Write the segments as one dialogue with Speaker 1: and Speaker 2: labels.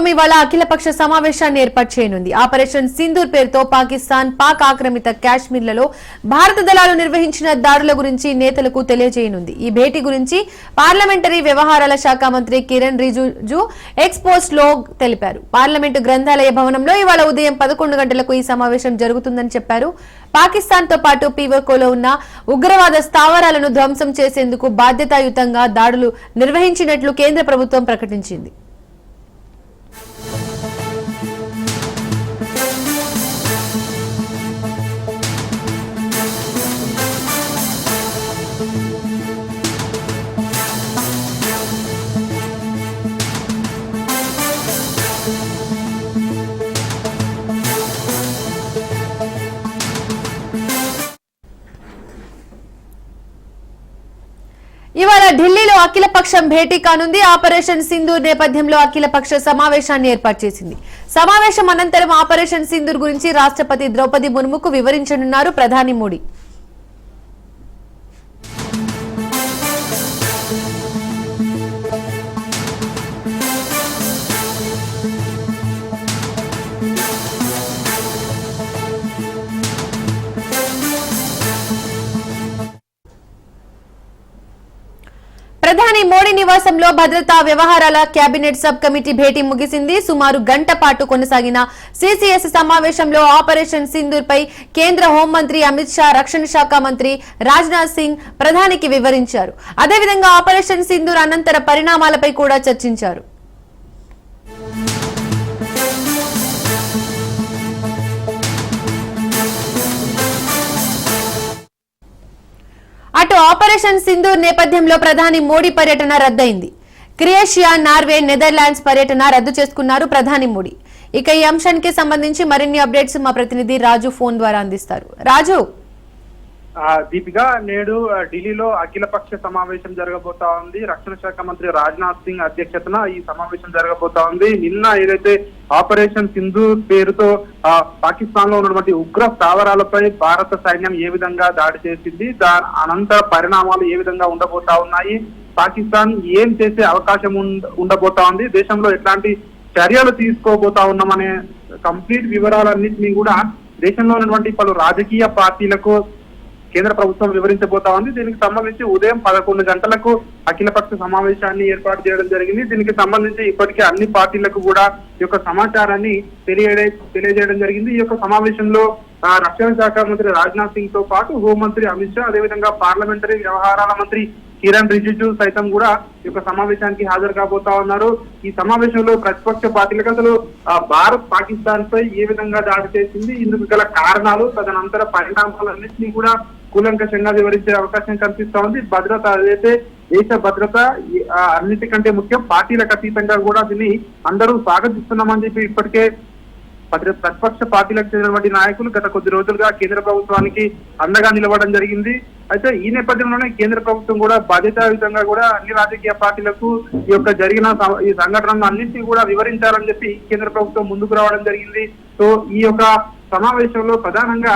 Speaker 1: ప్రభుత్వం ఇవాళ అఖిలపక్ష సమావేశాన్ని ఏర్పాటు చేయనుంది. ఆపరేషన్ సింధూర్ పేరుతో పాకిస్తాన్ పాక్ ఆక్రమిత కాశ్మీర్లలో భారత దళాలు నిర్వహించిన దాడుల గురించి నేతలకు తెలియజేయనుంది. ఈ భేటీ గురించి పార్లమెంటరీ వ్యవహారాల శాఖ మంత్రి కిరణ్ రిజిజు ఎక్స్ పోస్ట్ లో తెలిపారు. పార్లమెంటు గ్రంథాలయ భవనంలో ఇవాళ ఉదయం 11 గంటలకు ఈ సమావేశం జరుగుతుందని చెప్పారు. పాకిస్తాన్ తో పాటు పీఓకేలో ఉన్న ఉగ్రవాద స్థావరాలను ధ్వంసం చేసేందుకు బాధ్యతాయుతంగా దాడులు నిర్వహించినట్లు కేంద్ర ప్రభుత్వం ప్రకటించింది. ఇవాళ ఢిల్లీలో అఖిలపక్షం భేటీ కానుంది. ఆపరేషన్ సింధూర్ నేపథ్యంలో అఖిలపక్ష సమావేశాన్ని ఏర్పాటు చేసింది. సమావేశం అనంతరం ఆపరేషన్ సింధూర్ గురించి రాష్ట్రపతి ద్రౌపది ముర్ముకు వివరించనున్నారు ప్రధాని మోడీ. ప్రధాని మోడీ నివాసంలో భద్రతా వ్యవహారాల కేబినెట్ సబ్ కమిటీ భేటీ ముగిసింది. సుమారు గంట పాటు కొనసాగిన సిసిఎస్ సమావేశంలో ఆపరేషన్ సింధూర్ పై కేంద్ర హోంమంత్రి అమిత్ షా, రక్షణ శాఖ మంత్రి రాజ్నాథ్ సింగ్ ప్రధానికి వివరించారు. అదేవిధంగా ఆపరేషన్ సింధూర్ అనంతర పరిణామాలపై కూడా చర్చించారు. అటు ఆపరేషన్ సింధూర్ నేపథ్యంలో ప్రధాని మోడీ పర్యటన రద్దయింది. క్రొయేషియా, నార్వే, నెదర్లాండ్స్ పర్యటన రద్దు చేసుకున్నారు ప్రధాని మోడీ. ఇక ఈ అంశానికి సంబంధించి మరిన్ని అప్డేట్స్ మా ప్రతినిధి రాజు ఫోన్ ద్వారా అందిస్తారు. రాజు.
Speaker 2: దీపిక, నేడు ఢిల్లీలో అఖిలపక్ష సమావేశం జరగబోతా ఉంది. రక్షణ శాఖ మంత్రి రాజ్నాథ్ సింగ్ అధ్యక్షతన ఈ సమావేశం జరగబోతా ఉంది. నిన్న ఏదైతే ఆపరేషన్ సింధూర్ పేరుతో పాకిస్తాన్ లో ఉన్నటువంటి ఉగ్ర స్థావరాలపై భారత సైన్యం ఏ విధంగా దాడి చేసింది, దాని అనంతర పరిణామాలు ఏ విధంగా ఉండబోతా ఉన్నాయి, పాకిస్తాన్ ఏం చేసే అవకాశం ఉండబోతా ఉంది, దేశంలో ఎట్లాంటి చర్యలు తీసుకోబోతా ఉన్నామనే కంప్లీట్ వివరాలన్నింటినీ కూడా దేశంలో ఉన్నటువంటి పలు రాజకీయ పార్టీలకు కేంద్ర ప్రభుత్వం వివరించబోతా ఉంది. దీనికి సంబంధించి ఉదయం 11 గంటలకు అఖిలపక్ష సమావేశాన్ని ఏర్పాటు చేయడం జరిగింది. దీనికి సంబంధించి ఇప్పటికే అన్ని పార్టీలకు కూడా ఈ యొక్క సమాచారాన్ని తెలియజేయడం జరిగింది. ఈ యొక్క సమావేశంలో రక్షణ శాఖ మంత్రి రాజ్నాథ్ సింగ్ తో పాటు హోంమంత్రి అమిత్ షా, అదేవిధంగా పార్లమెంటరీ వ్యవహారాల మంత్రి కిరణ్ రిజిజు సైతం కూడా ఈ యొక్క సమావేశానికి హాజరు కాబోతా ఉన్నారు. ఈ సమావేశంలో ప్రతిపక్ష పార్టీలకు అసలు భారత్ పాకిస్తాన్ పై ఏ విధంగా దాడి చేసింది, ఇందుకు గల కారణాలు, తదనంతర పరిణామాలన్నింటినీ కూడా కూలంకషంగా వివరించే అవకాశం కనిపిస్తా ఉంది. భద్రత, అదైతే దేశ భద్రత అన్నిటికంటే ముఖ్యం, పార్టీలకు అతీతంగా కూడా దీన్ని అందరూ స్వాగతిస్తున్నామని చెప్పి ఇప్పటికే ప్రతిపక్ష పార్టీలకు చెందినటువంటి నాయకులు గత కొద్ది రోజులుగా కేంద్ర ప్రభుత్వానికి అండగా నిలవడం జరిగింది. అయితే ఈ నేపథ్యంలోనే కేంద్ర ప్రభుత్వం కూడా బాధ్యతాయుతంగా కూడా అన్ని రాజకీయ పార్టీలకు ఈ యొక్క జరిగిన ఈ సంఘటనలను అన్నింటినీ కూడా వివరించాలని చెప్పి కేంద్ర ప్రభుత్వం ముందుకు రావడం జరిగింది. సో ఈ యొక్క సమావేశంలో ప్రధానంగా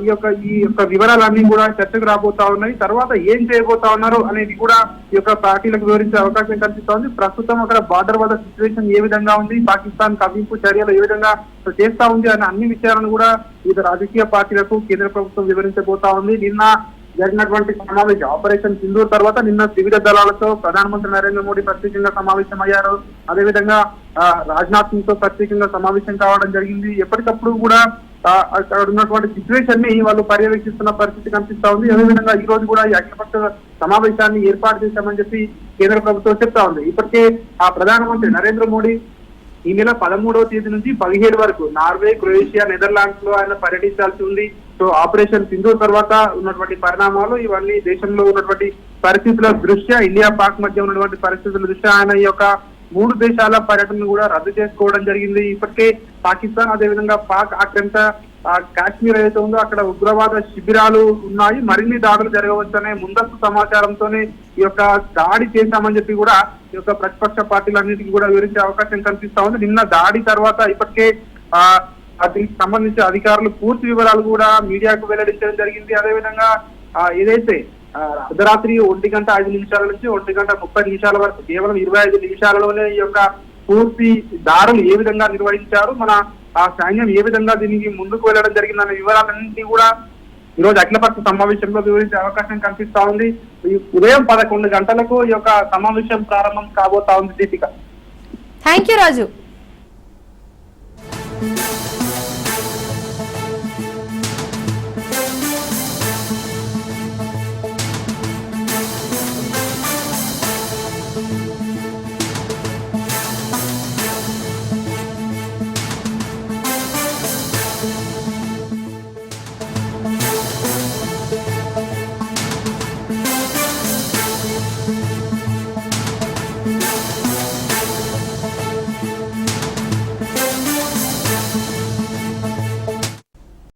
Speaker 2: ఈ యొక్క వివరాలన్నీ కూడా చర్చకు రాబోతా ఉన్నాయి. తర్వాత ఏం చేయబోతా ఉన్నారు అనేది కూడా ఈ యొక్క పార్టీలకు వివరించే అవకాశం కనిపిస్తా ఉంది. ప్రస్తుతం అక్కడ బార్డర్ వద్ద సిచ్యువేషన్ ఏ విధంగా ఉంది, పాకిస్తాన్ కవ్వింపు చర్యలు ఏ విధంగా చేస్తా ఉంది అనే అన్ని విషయాలను కూడా వివిధ రాజకీయ పార్టీలకు కేంద్ర ప్రభుత్వం వివరించబోతా ఉంది. నిన్న జరిగినటువంటి సమావేశం ఆపరేషన్ సింధూర్ తర్వాత నిన్న వివిధ దళాలతో ప్రధానమంత్రి నరేంద్ర మోడీ ప్రత్యేకంగా సమావేశమయ్యారు. అదేవిధంగా రాజ్నాథ్ సింగ్ తో ప్రత్యేకంగా సమావేశం కావడం జరిగింది. ఎప్పటికప్పుడు కూడా అక్కడ ఉన్నటువంటి సిచ్యువేషన్ ని వాళ్ళు పర్యవేక్షిస్తున్న పరిస్థితి కనిపిస్తా ఉంది. అదేవిధంగా ఈ రోజు కూడా ఈ అఖిలపక్ష సమావేశాన్ని ఏర్పాటు చేశామని చెప్పి కేంద్ర ప్రభుత్వం చెప్తా ఉంది. ఇప్పటికే ప్రధానమంత్రి నరేంద్ర మోడీ ఈ నెల 13వ తేదీ నుంచి 17 వరకు నార్వే, క్రొయేషియా, నెదర్లాండ్స్ లో ఆయన పర్యటించాల్సి ఉంది. సో ఆపరేషన్ సింధూర్ తర్వాత ఉన్నటువంటి పరిణామాలు ఇవన్నీ దేశంలో ఉన్నటువంటి పరిస్థితుల దృష్ట్యా, ఇండియా పాక్ మధ్య ఉన్నటువంటి పరిస్థితుల దృష్ట్యా ఆయన ఈ యొక్క 3 దేశాల పర్యటనను కూడా రద్దు చేసుకోవడం జరిగింది. ఇప్పటికే పాకిస్తాన్, అదేవిధంగా పాక్ ఆక్రమిత కాశ్మీర్ ఏదైతే ఉందో అక్కడ ఉగ్రవాద శిబిరాలు ఉన్నాయి, మరిన్ని దాడులు జరగవచ్చనే ముందస్తు సమాచారంతోనే ఈ యొక్క దాడి చేశామని చెప్పి కూడా ఈ యొక్క ప్రతిపక్ష పార్టీలన్నిటికీ కూడా వివరించే అవకాశం కనిపిస్తా ఉంది. నిన్న దాడి తర్వాత ఇప్పటికే దీనికి సంబంధించి అధికారులు పూర్తి వివరాలు కూడా మీడియాకు వెల్లడించడం జరిగింది. అదేవిధంగా ఏదైతే అర్ధరాత్రి 1:05 నుంచి 1:30 వరకు కేవలం 25 నిమిషాలలోనే ఈ యొక్క పూర్తి దాడులు ఏ విధంగా నిర్వహించారు, మన ఆ సైన్యం ఏ విధంగా దీనికి ముందుకు వెళ్ళడం జరిగిందన్న వివరాలన్నింటినీ కూడా ఈ రోజు అఖిలపక్ష సమావేశంలో వివరించే అవకాశం కనిపిస్తా ఉంది. ఈ ఉదయం 11 గంటలకు ఈ యొక్క సమావేశం ప్రారంభం కాబోతా ఉంది దీపిక.
Speaker 1: Thank you Raju.